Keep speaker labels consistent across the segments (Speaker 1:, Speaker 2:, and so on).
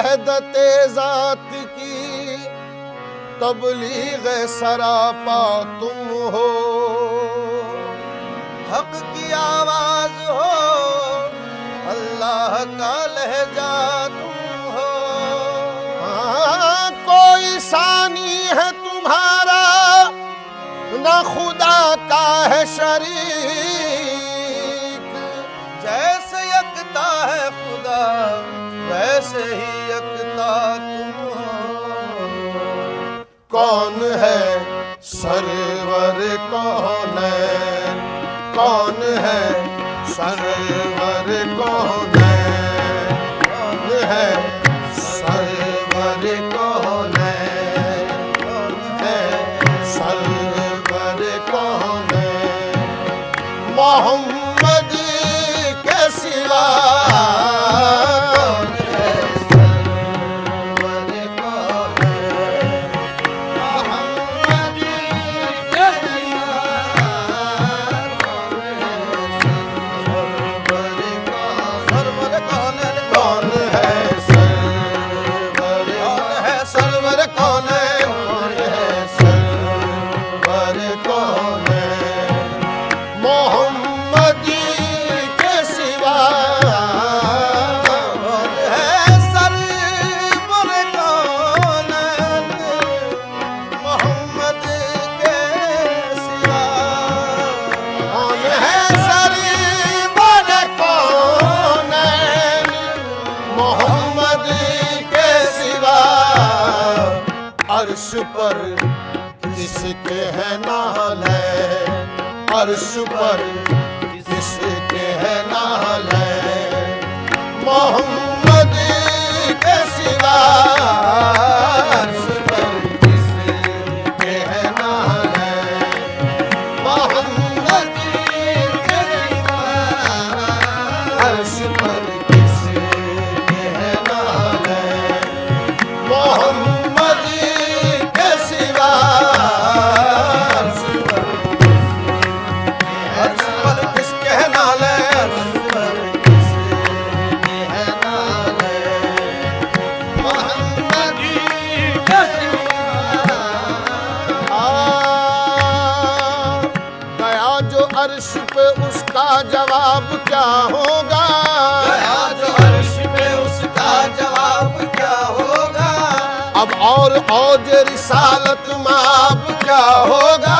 Speaker 1: वहदते ज़ात की तबलीग सरापा तुम हो, हक की आवाज हो, अल्लाह का लहजा तुम हो। कोई सानी है तुम्हारा न खुदा का है शरीक, जैसे यकता है खुदा वैसे ही यकता तुम हो। कौन है सरवर कौनैन, कौन है सरवर कौनैन, कौन है सरवर कौनैन, कौन है सरवर कौनैन। मोहम्मद के सिवा अर्श पर किसके है नालैन, अर्श पर किसके है नालैन। मोहम्मद के सिवा अर्श पर किसके है नालैन, मोहम्मद के सिवा अर्श पर किसके है नालैन। मोहम्मद अर्श पे उसका जवाब क्या होगा, गया जो अर्श पे उसका जवाब क्या होगा। अब और औज रिसालत माब क्या होगा,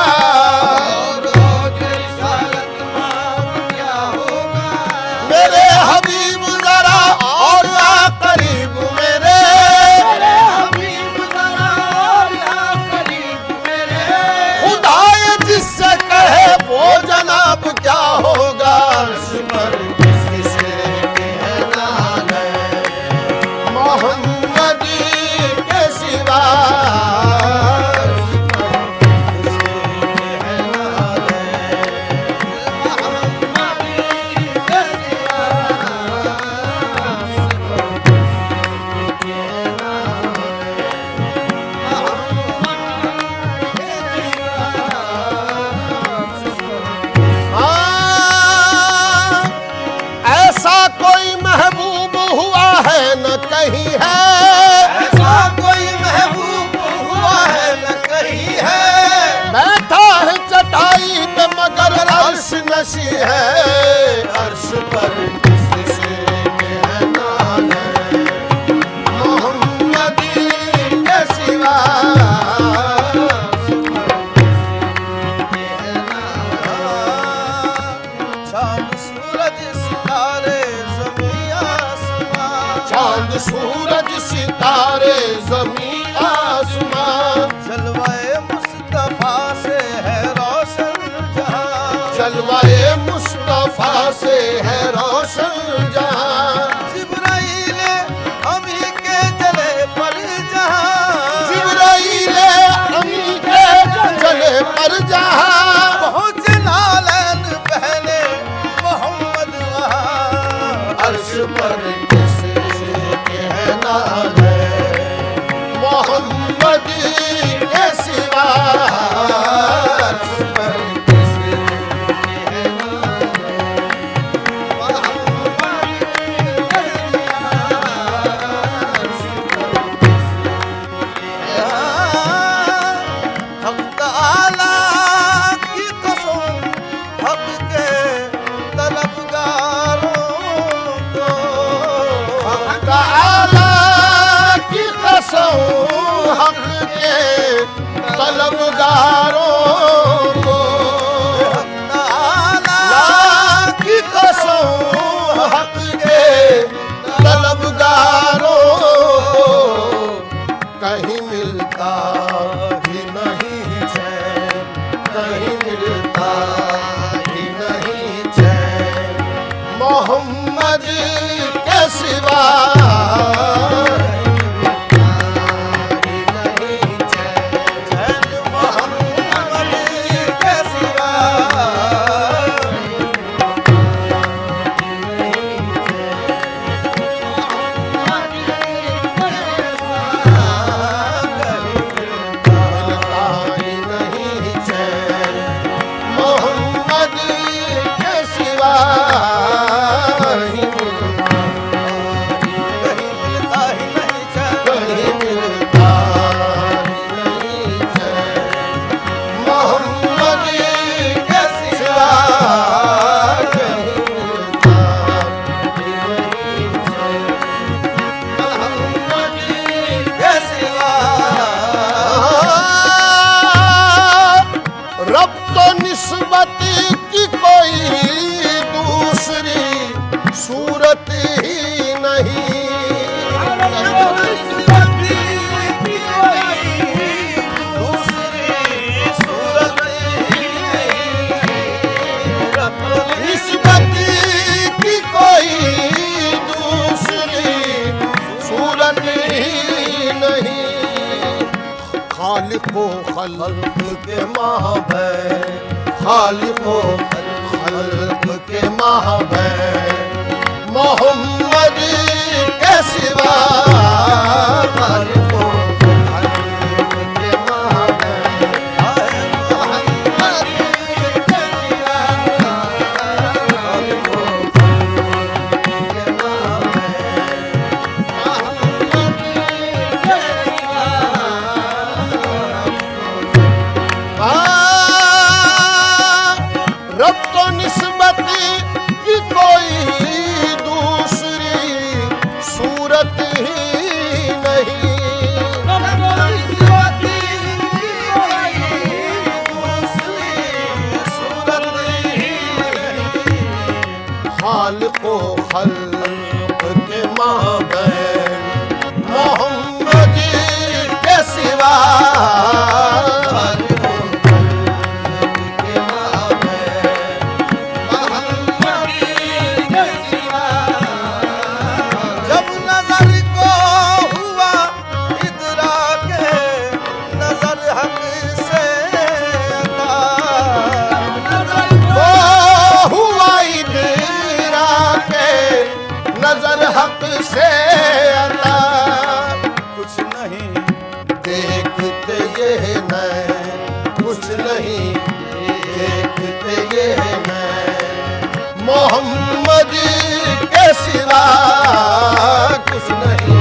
Speaker 1: और औज रिसालत माब क्या होगा। मेरे हबीब जरा और आ करीब, मेरे हबीब जरा और आ करीब मेरे। खुदाए जिससे कहे वो जनाब क्या होगा। अर्श पर किसके है नालैन, मोहम्मद के सिवा अर्श पर किसके है नालैन, मोहम्मद के सिवा अर्श पर किसके है नालैन, मोहम्मद के सिवा। ऐसा कोई महबूब हुआ है न कहीं है, ऐसा कोई महबूब हुआ है न कहीं है। बैठा है चटाई पे मगर अर्श नशी है। अर्श पर किसके है नालैन, मोहम्मद के सिवा चांद सूरज सितारे ज़मीं आसमां। जलवाए मुस्तफा से है रोशन जहां, जलवाए मुस्तफा से है रोशन जहां। जिब्राइल अमी के जले पर जहां, जिब्राइल अमी के जले पर जहां। पहुंचे नालैन पहले मोहम्मद वहां। अर्श पर मोहम्मद के सिवा अर्श पर किसके है नालैन, मोहम्मद के सिवा अर्श हक के तलबगारों को हक ताला की कसम हक के तलबगारों को हक ताला की कसम हक के तलबगारों को कहीं मिलता ही नहीं चैन कहीं मिलता ही नहीं चैन मोहम्मद के सिवा रब तो निस्बत की कोई दूसरी सूरत ही नहीं निस्बत की कोई दूसरी सूरत ही नहीं खालिको खल्क के माहबैन खालिको खल्क के माहबैन मोहम्मद के सिवा खालिको खल्क के माहबैन मोहम्मद के सिवा खालिको खल्क के रब तो निस्बत की कोई दूसरी सूरत ही नहीं खालिको खल्क के माबैन मोहम्मद के सिवा हक से अता कुछ नहीं देखते ये नैन कुछ नहीं देखते ये नैन मोहम्मद के सिवा कुछ नहीं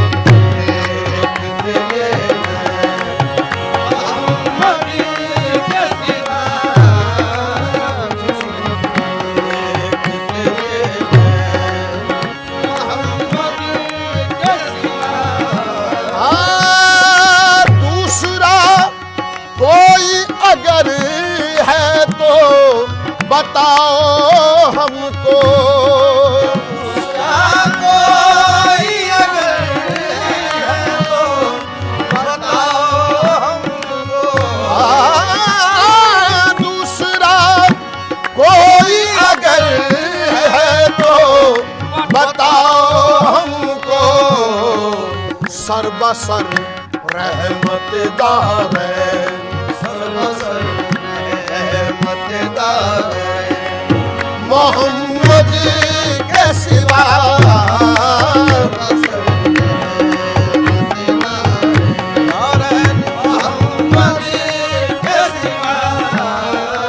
Speaker 1: देखते ये नैन मोहम्मद के सिवा कुछ नहीं देखते ये अगर है तो बताओ हमको कोई अगर है तो बताओ हमको दूसरा कोई अगर है तो बताओ हमको सर्वसर रहमत दारैन मोहम्मद के सिवा मोहम्मद के सिवा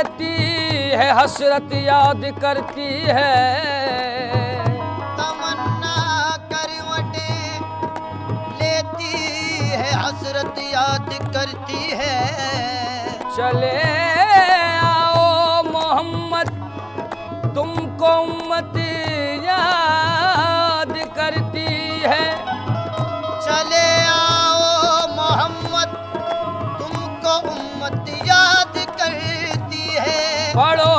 Speaker 2: लेती है हसरत याद करती है,
Speaker 3: तमन्ना करवटे लेती है हसरत याद करती है।
Speaker 2: चले आओ मोहम्मद तुमको उम्मत याद करती है।
Speaker 3: चले आओ मोहम्मद तुमको उम्मत याद करती है।
Speaker 2: पढ़ो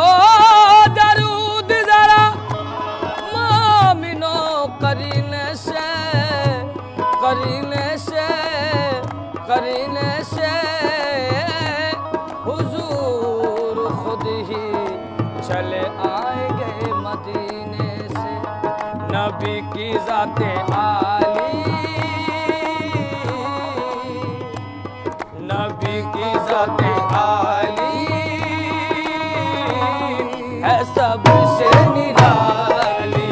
Speaker 2: दरूद जरा मोमिनो करीने से, करीने से, करीने से हुजूर खुद ही चले आएंगे मदीने से। नबी की ज़ाते आली, नबी की ज़ाते आली है सबसे निराली।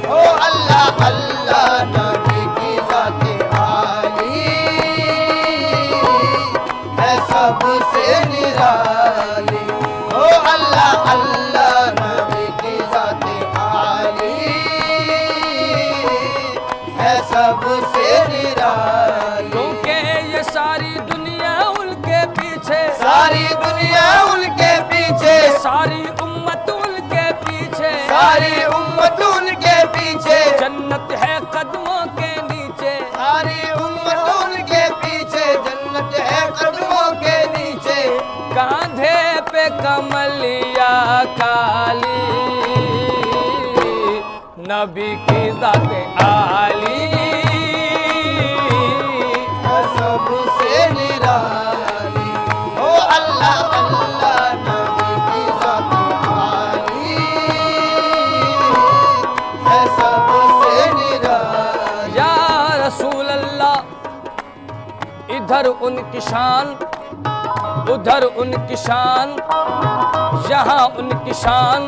Speaker 3: ओ अल्लाह अल्लाह नबी की ज़ाते आली है सबसे निराली। ओ अल्लाह अल्लाह नबी की ज़ाते आली है सबसे निराली।
Speaker 2: क्योंकि ये सारी दुनिया उनके पीछे,
Speaker 3: सारी दुनिया उनके पीछे,
Speaker 2: सारी उम्मत उनके पीछे,
Speaker 3: सारी उम्मत उनके पीछे,
Speaker 2: जन्नत है कदमों के नीचे।
Speaker 3: सारी उम्मत उनके पीछे, जन्नत है कदमों के नीचे।
Speaker 2: कांधे पे कमलिया काली, नबी की ज़ाते आली
Speaker 3: है सबसे निराली। ओ अल्लाह अल्लाह नबी की ज़ाते आली है सबसे निराली।
Speaker 2: या रसूल अल्लाह, इधर उनकी शान उधर उनकी शान, यहाँ उनकी शान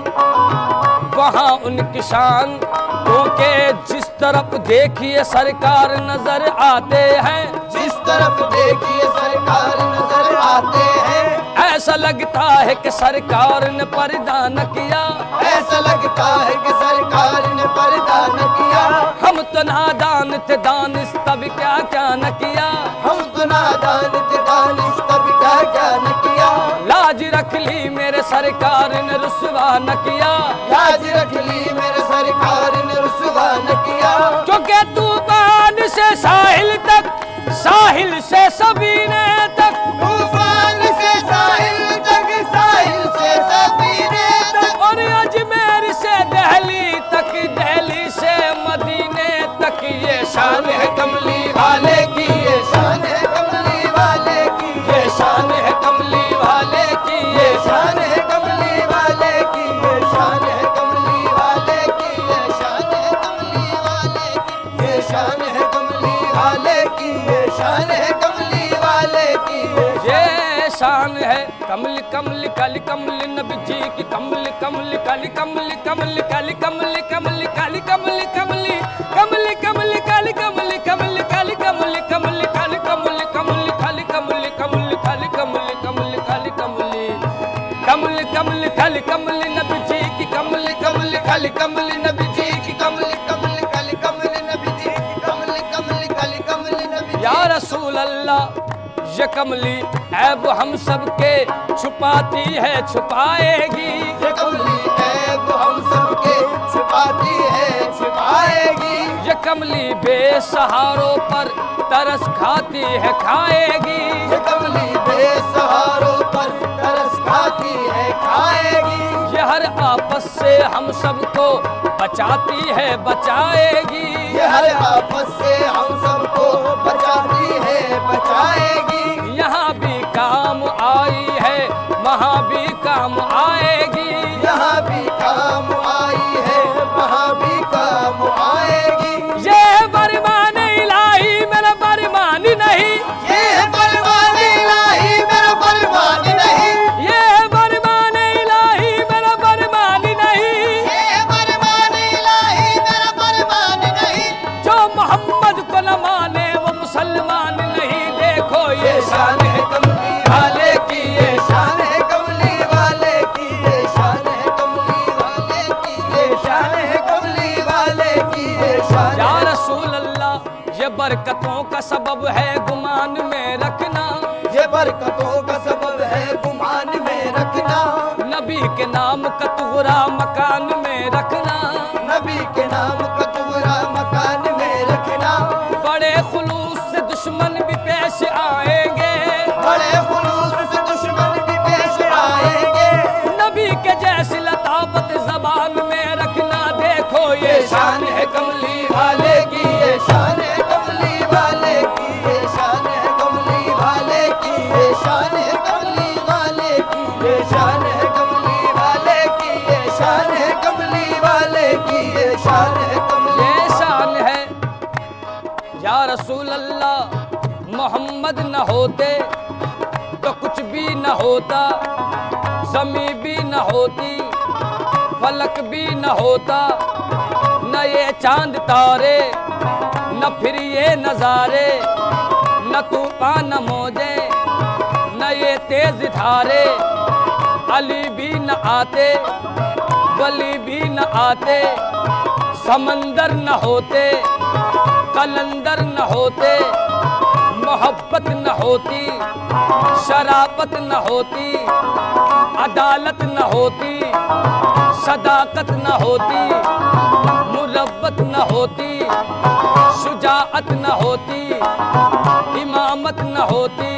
Speaker 2: वहाँ उनकी शान। क्योंकि जिस तरफ देखिए सरकार नजर आते हैं,
Speaker 3: जिस तरफ देखिए सरकार नजर आते हैं,
Speaker 2: ऐसा लगता है कि सरकार ने पर्दा न किया।
Speaker 3: ऐसा लगता है कि सरकार ने पर्दा न किया।
Speaker 2: हम तो नादान थे दानिश तब क्या क्या न किया।
Speaker 3: हम तो नादान थे दानिश तब क्या क्या न किया।
Speaker 2: लाज रख ली मेरे सरकार ने रुसवा न किया।
Speaker 3: लाज रख ली मेरे सरकार ने रुसवा न किया।
Speaker 2: क्योंकि तूफान से साहिल तक, साहिल से सबीने तक,
Speaker 3: तूफान से साहिल तक, साहिल से सफीने तक,
Speaker 2: और अजमेर से दिल्ली तक, दिल्ली से मदीने तक ये शान है कमली वाले की, ये शान है कमली वाले की, ये शान है कमली वाले की, ये
Speaker 3: शान है कमली वाले की, ये शान है कमली वाले की, ये शान है कमली वाले की, ये शान है कमली वाले की, ये शान है कमली वाले की।
Speaker 2: ये शान है कमल कमल काली कमल नबी जी की, कमल कमल काली कमल कमल काली कमल कमल काली कमल कमली कमल कमल काली कमल कमल काली कमल कमल काली कमल कमल काली कमल कमल काली कमल कमल काली कमली कमल कमल काली कमल नबी जी की, कमल कमल काली कमल नबी जी की,
Speaker 3: कमल कमल काली कमल नबी जी की, कमल कमल काली कमल नबी जी।
Speaker 2: या रसूल अल्लाह, ये कमली ऐब हम सबके छुपाती है छुपाएगी।
Speaker 3: ये कमली ऐब हम सबके छुपाती है छुपाएगी।
Speaker 2: ये कमली बेसहारों पर तरस खाती है खाएगी।
Speaker 3: ये कमली बेसहारों पर तरस खाती है खाएगी।
Speaker 2: ये हर आपस से हम सबको बचाती है बचाएगी।
Speaker 3: ये हर आपस से हम सबको बचाती है बचाएगी।
Speaker 2: यहाँ भी काम आई है वहाँ भी काम आएगी।
Speaker 3: यहाँ भी काम आई है वहाँ भी काम आएगी।
Speaker 2: ये बरमान इलाही मेरा बरमान नहीं,
Speaker 3: ये फरमान इलाही मेरा फरमान नहीं।
Speaker 2: ये बरमान इलाही मेरा बरमान नहीं।
Speaker 3: ये फरमान इलाही मेरा फरमान नहीं।
Speaker 2: जो मोहम्मद को न माने वो मुसलमान नहीं। देखो ये बरकतों का सबब है गुमान में रखना,
Speaker 3: ये बरकतों का सबब है गुमान में रखना,
Speaker 2: नबी के नाम का तुगरा मकान में रखना,
Speaker 3: नबी के नाम का तुगरा मकान में रखना,
Speaker 2: बड़े खुलूस से दुश्मन भी पेश आएंगे,
Speaker 3: बड़े खुलूस से दुश्मन भी पेश आएंगे,
Speaker 2: नबी के जैसी लताफत जबान में रखना। देखो ये शान है कमली वाले की,
Speaker 3: ये शान है कमली वाले की, ये शान है कमली वाले की, ये शान है कमली वाले की, ये शान है कमली वाले की, ये शान है कमली वाले की, ये शान है कमली।
Speaker 2: ये शान है या रसूल अल्लाह, मोहम्मद न होते तो कुछ भी न होता, ज़मी भी न होती, फलक भी न होता, न ये चांद तारे, न फिर ये नज़ारे, न तूफान न मौजे, न ये तेज धारे, अली भी न आते, वली भी न आते, समंदर न होते, कलंदर न होते, मोहब्बत न होती, शराफत न होती, अदालत न होती, सदाकत न होती, मुरब्बत न होती, शुजाअत न होती, इमामत न होती,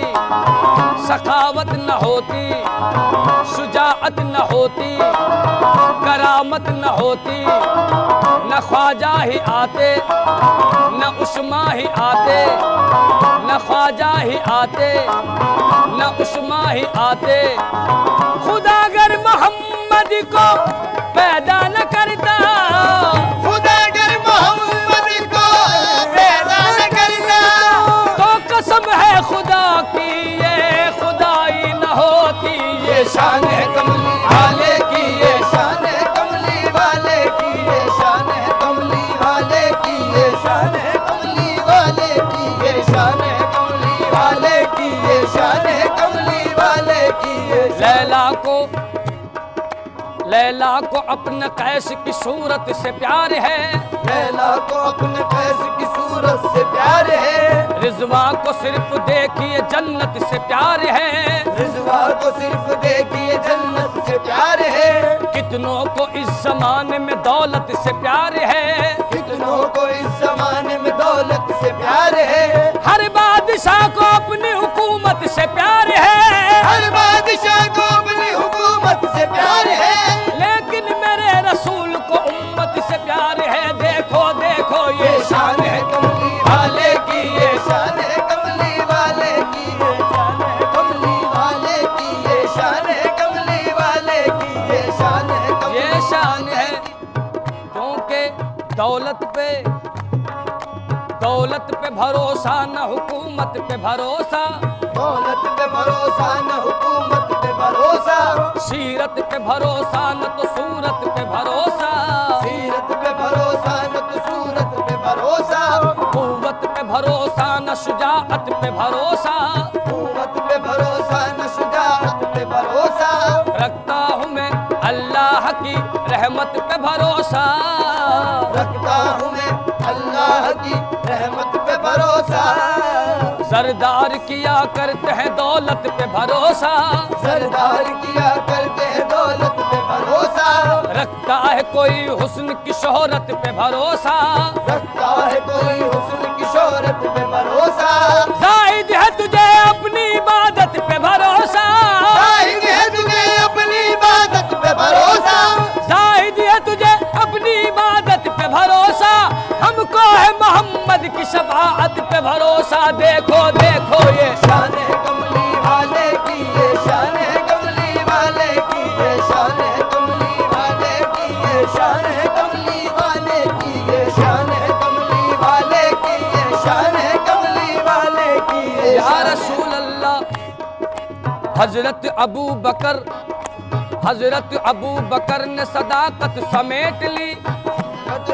Speaker 2: सखावत न होती, शुजाअत न होती, करामत न होती, न ख्वाजा ही आते, न उस्मा ही आते, न ख्वाजा ही आते, न उस्मा ही आते। खुदा अगर मोहम्मद को पैदा न करता,
Speaker 3: खुदा अगर मोहम्मद को पैदा न करता,
Speaker 2: तो कसम है खुदा की ये खुदाई न होती। ये शान है कमली वाले की, ये
Speaker 3: शान है कमली वाले की, ये शान है कमली वाले की, ये शान है कमली वाले की, ये शान है कमली वाले की, ये शान है कमली वाले की, ये
Speaker 2: लैला को अपने कैस की सूरत से प्यार है,
Speaker 3: लैला को अपने कैस की सूरत से प्यार है,
Speaker 2: रिजवा को सिर्फ देखिए जन्नत से प्यार है,
Speaker 3: रिजवा को सिर्फ देखिए जन्नत से प्यार है,
Speaker 2: कितनों को इस जमाने में दौलत से प्यार है,
Speaker 3: कितनों को इस जमाने में दौलत से प्यार है,
Speaker 2: हर बादशाह को अपनी हुकूमत से प्यार है,
Speaker 3: हर बादशाह को अपनी हुकूमत से प्यार है,
Speaker 2: लेकिन मेरे रसूल को उम्मत से प्यार है। देखो देखो ये शान है
Speaker 3: कमली वाले की, ये शान है कमली वाले की, ये शान है कमली वाले की, ये शान है कमली वाले की, ये शान है कमली।
Speaker 2: ये शान है क्योंकि दौलत पे भरोसा न हुकूमत पे भरोसा,
Speaker 3: दौलत पे भरोसा न हुकूमत पे भरोसा,
Speaker 2: सीरत पे भरोसा न तो सूरत पे भरोसा,
Speaker 3: सीरत पे भरोसा न तो सूरत पे भरोसा,
Speaker 2: कुव्वत पे भरोसा न शुजाअत पे भरोसा,
Speaker 3: कुव्वत पे भरोसा न शुजाअत पे भरोसा,
Speaker 2: रखता हूँ मैं अल्लाह की रहमत पे भरोसा,
Speaker 3: रखता हूँ मैं अल्लाह की रहमत पे भरोसा,
Speaker 2: सरदार किया करते हैं दौलत पे भरोसा,
Speaker 3: सरदार किया करते हैं दौलत पे भरोसा,
Speaker 2: रखता है कोई हुस्न की शोहरत पे भरोसा,
Speaker 3: रखता है कोई हुस्न की शोहरत पे भरोसा,
Speaker 2: जाहिद है तुझे अपनी इबादत पे भरोसा,
Speaker 3: जाहिद है तुझे अपनी इबादत पे भरोसा,
Speaker 2: जाहिद है तुझे अपनी इबादत पे भरोसा, हमको है मोहम्मद की शफाअत पे भरोसा। देखो देखो ये
Speaker 3: शान है कमली वाले की, ये शान है कमली वाले की, ये शान है कमली वाले की, ये शान है कमली वाले की, ये शान है कमली वाले की, ये शान है कमली वाले की, ये
Speaker 2: या रसूल अल्लाह। हजरत अबू बकर ने सदाकत समेट ली,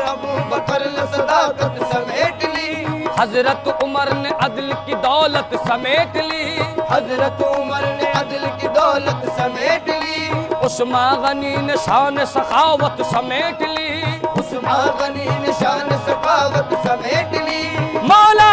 Speaker 3: अबू बकर ने सदाकत समेट ली,
Speaker 2: हजरत उमर ने अदल की दौलत समेट ली,
Speaker 3: हजरत उमर ने अदल की दौलत समेट ली,
Speaker 2: उस्मा गनी ने शान सखावत समेट ली,
Speaker 3: उस्मा गनी ने शान सखावत समेट ली,
Speaker 2: मौला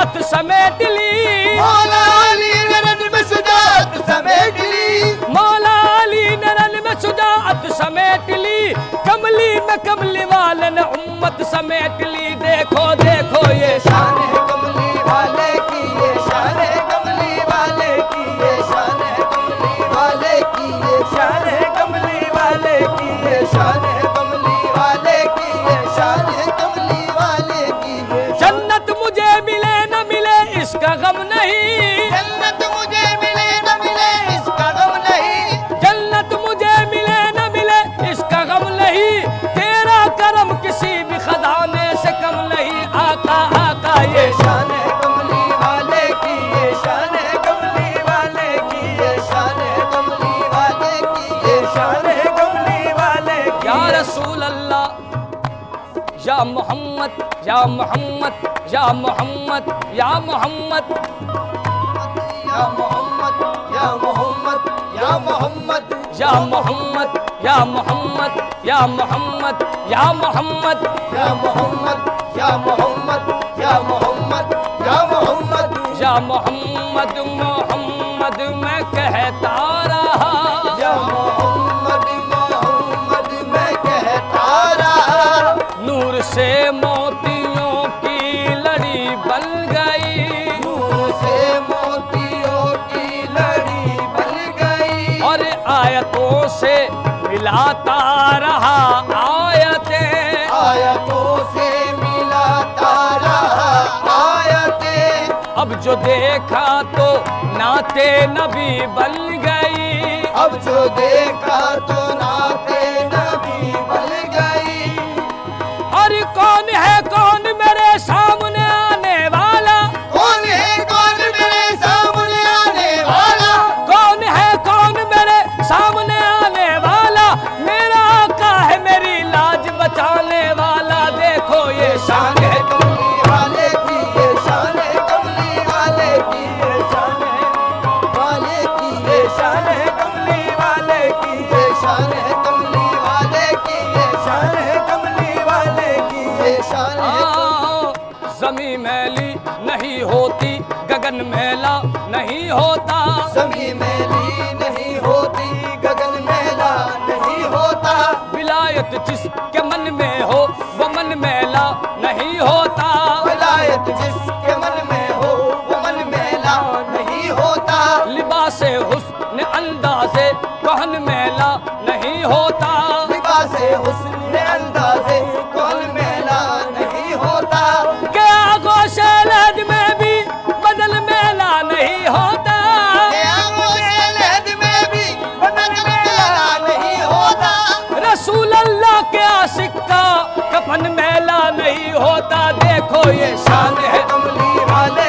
Speaker 2: शुजाअत समेट ली,
Speaker 3: मौला अली ने रन में शुजाअत समेट ली,
Speaker 2: मौला अली ने रन में शुजाअत समेट ली, कमली में कमली वाले ने उम्मत समेट ली। देखो देखो ये
Speaker 3: शान है कमली वाले की, ये शान है कमली वाले की, ये शान है कमली वाले की, ये शान है कमली वाले की, ये शान है कमली वाले की, ये शान है कमली वाले की, ये
Speaker 2: जन्नत मुझे मिले न मिले इसका गम नहीं,
Speaker 3: जन्नत मुझे मिले न मिले इसका गम नहीं,
Speaker 2: जन्नत मुझे मिले न मिले इसका गम नहीं, तेरा करम किसी भी खजाने से कम नहीं। आका आका ये
Speaker 3: ये शान है कमली वाले की, ये शान है कमली वाले की, ये शान है कमली वाले की, ये शान है कमली वाले की।
Speaker 2: या रसूल अल्लाह, या मोहम्मद, या मोहम्मद, या मोहम्मद, या मोहम्मद,
Speaker 3: या मोहम्मद, या मोहम्मद, या मोहम्मद,
Speaker 2: या मोहम्मद, या मोहम्मद, या मोहम्मद, या मोहम्मद,
Speaker 3: या मोहम्मद, या मोहम्मद, या मोहम्मद, या मोहम्मद,
Speaker 2: या मोहम्मद, मोहम्मद मैं कहता रहा,
Speaker 3: या मोहम्मद, मोहम्मद मैं कहता रहा,
Speaker 2: नूर से मोतियों की लड़ी बन गई,
Speaker 3: नूर से मोतियों की लड़ी बन गई,
Speaker 2: और आयतों से मिलाता रहा आयतें,
Speaker 3: आयतों से मिलाता रहा आयतें,
Speaker 2: अब जो देखा तो नाते नबी बन गई,
Speaker 3: अब जो देखा तो नाते नबी बन गई,
Speaker 2: और कौन है कौन मेरे सामने आने वाला,
Speaker 3: कौन है कौन मेरे सामने आने वाला,
Speaker 2: कौन है कौन मेरे सामने आने वाला, मेरा आका है मेरी लाज बचाने वाला। देखो ये शान है
Speaker 3: कमली वाले की, ये शान है कमली वाले की, ये शान है वाले की, ये शान है कमली वाले की, ये शान है कमली वाले की, ये शान है कमली वाले की, ये शान है
Speaker 2: जमी मैली नहीं होती, गगन मैला नहीं होता,
Speaker 3: जमी मैली नहीं होती, गगन मैला नहीं होता,
Speaker 2: विलायत जिसके मन में हो वो मन मैला नहीं होता,
Speaker 3: विलायत जिसके मन में हो वो मन मैला नहीं होता,
Speaker 2: लिबासे हुस्न अंदाज़े कहन मैला नहीं होता,
Speaker 3: लिबासे हुस्न अंदाज़े कौन मैला नहीं होता,
Speaker 2: क्या गोशे लहद में भी बदल मैला नहीं होता,
Speaker 3: लहद में भी बदन मैला नहीं होता,
Speaker 2: रसूल अल्लाह के आशिक का कफन मैला नहीं होता। देखो ये शान है
Speaker 3: कमली वाले